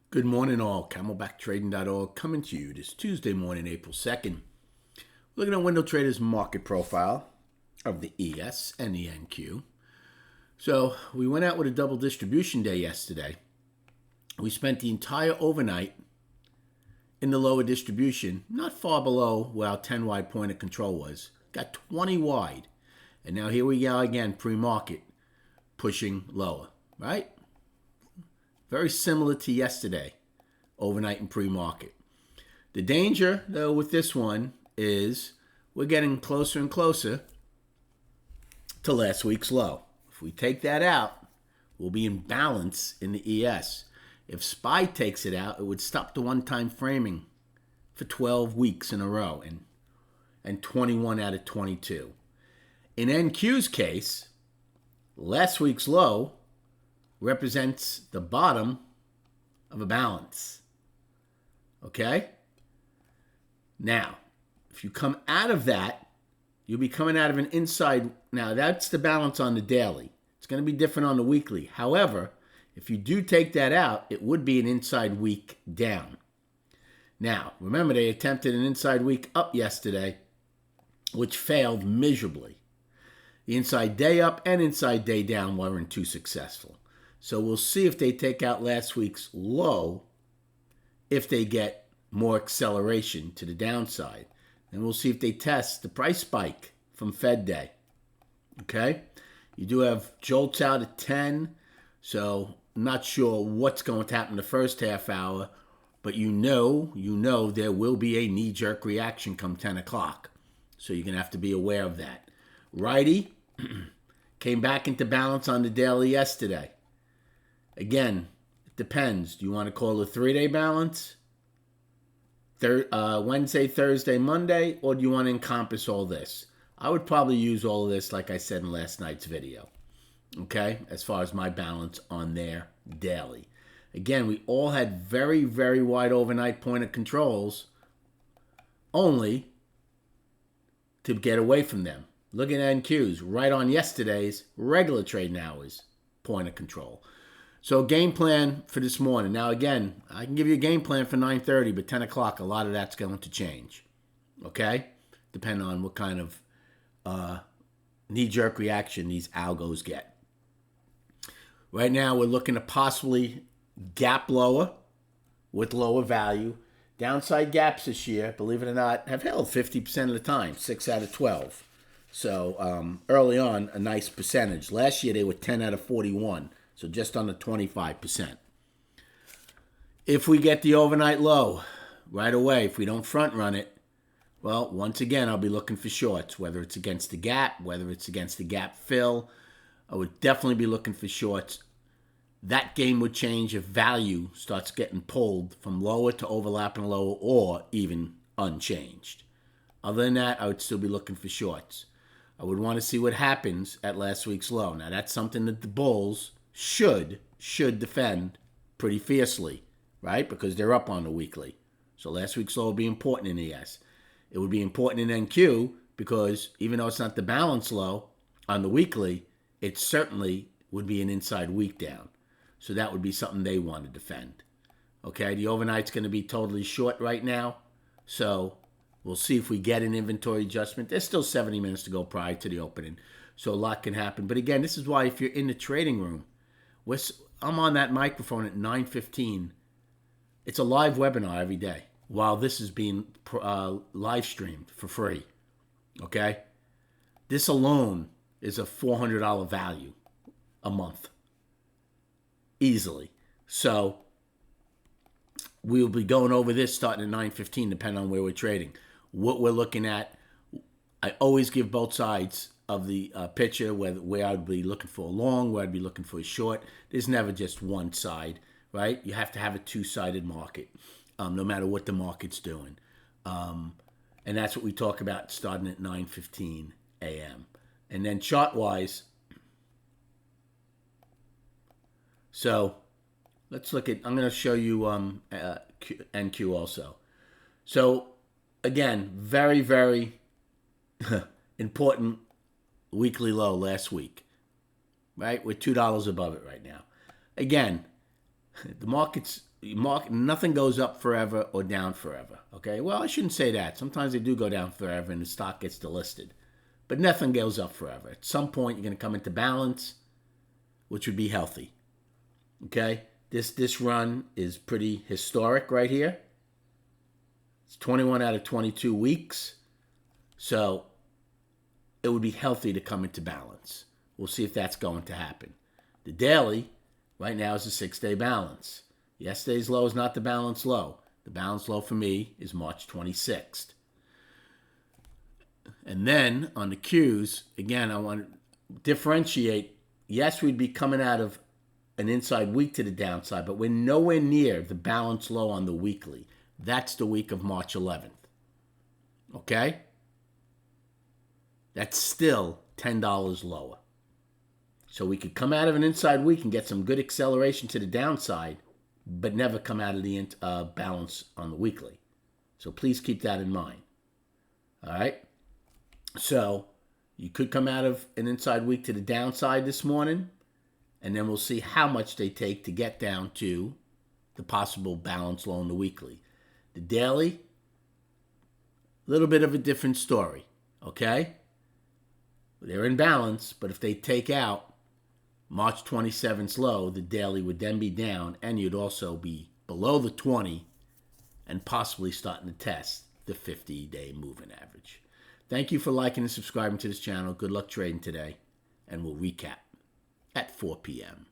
Good morning, all. CamelbackTrading.org coming to you this Tuesday morning, April 2nd. Looking at Window Trader's market profile of the ES and the NQ. So we went out with a double distribution day yesterday. We spent the entire overnight in the lower distribution, not far below where our 10 wide point of control was. Got 20 wide. And now here we go again, pre-market, pushing lower, right? Very similar to yesterday, overnight and pre-market. The danger, though, with this one is we're getting closer and closer to last week's low. If we take that out, we'll be in balance in the ES. If SPY takes it out, it would stop the one-time framing for 12 weeks in a row and 21 out of 22. In NQ's case, last week's low represents the bottom of a balance. Okay? Now, if you come out of that, you'll be coming out of an inside. Now, that's the balance on the daily. It's going to be different on the weekly. However, if you do take that out, it would be an inside week down. Now, remember, they attempted an inside week up yesterday, which failed miserably. The inside day up and inside day down weren't too successful. So we'll see if they take out last week's low, if they get more acceleration to the downside. And we'll see if they test the price spike from Fed Day. Okay? You do have jolts out at 10, so I'm not sure what's going to happen the first half hour, but you know there will be a knee-jerk reaction come 10 o'clock. So you're going to have to be aware of that. Righty came back into balance on the daily yesterday. Again, it depends. Do you want to call it a 3-day balance? Wednesday, Thursday, Monday? Or do you want to encompass all this? I would probably use all of this like I said in last night's video. Okay? As far as my balance on their daily. Again, we all had very, very wide overnight point of controls only to get away from them. Look at NQs right on yesterday's regular trading hours point of control. So game plan for this morning. Now, again, I can give you a game plan for 9:30, but 10 o'clock, a lot of that's going to change. Okay? Depending on what kind of knee-jerk reaction these algos get. Right now, we're looking to possibly gap lower with lower value. Downside gaps this year, believe it or not, have held 50% of the time, 6 out of 12. So early on, a nice percentage. Last year, they were 10 out of 41. So just under 25%. If we get the overnight low right away, if we don't front run it, well, once again, I'll be looking for shorts, whether it's against the gap, whether it's against the gap fill. I would definitely be looking for shorts. That game would change if value starts getting pulled from lower to overlapping lower or even unchanged. Other than that, I would still be looking for shorts. I would want to see what happens at last week's low. Now, that's something that the bulls should defend pretty fiercely, right? Because they're up on the weekly. So last week's low will be important in ES. It would be important in NQ because even though it's not the balance low on the weekly, it certainly would be an inside week down. So that would be something they want to defend. Okay, the overnight's going to be totally short right now. So we'll see if we get an inventory adjustment. There's still 70 minutes to go prior to the opening. So a lot can happen. But again, this is why if you're in the trading room, I'm on that microphone at 9:15. It's a live webinar every day while this is being live streamed for free. Okay? This alone is a $400 value a month. Easily. So we'll be going over this starting at 9:15 depending on where we're trading. What we're looking at, I always give both sides of the picture, where I'd be looking for a long, where I'd be looking for a short. There's never just one side, right? You have to have a two-sided market, no matter what the market's doing. And that's what we talk about starting at 9:15 a.m. And then chart-wise, so let's look at, I'm going to show you NQ also. So again, very, very important weekly low last week, right? We're $2 above it right now. Again, the market's nothing goes up forever or down forever. Okay, well, I shouldn't say that. Sometimes they do go down forever and the stock gets delisted, but nothing goes up forever. At some point, you're going to come into balance, which would be healthy. Okay, this run is pretty historic right here. It's 21 out of 22 weeks, so it would be healthy to come into balance. We'll see if that's going to happen. The daily right now is a 6-day balance. Yesterday's low is not the balance low. The balance low for me is March 26th. And then on the Qs, again, I want to differentiate. Yes, we'd be coming out of an inside week to the downside, but we're nowhere near the balance low on the weekly. That's the week of March 11th. Okay? That's still $10 lower. So we could come out of an inside week and get some good acceleration to the downside, but never come out of the balance on the weekly. So please keep that in mind. All right? So you could come out of an inside week to the downside this morning, and then we'll see how much they take to get down to the possible balance low on the weekly. The daily, a little bit of a different story, okay? They're in balance, but if they take out March 27th's low, the daily would then be down, and you'd also be below the 20 and possibly starting to test the 50-day moving average. Thank you for liking and subscribing to this channel. Good luck trading today, and we'll recap at 4 p.m.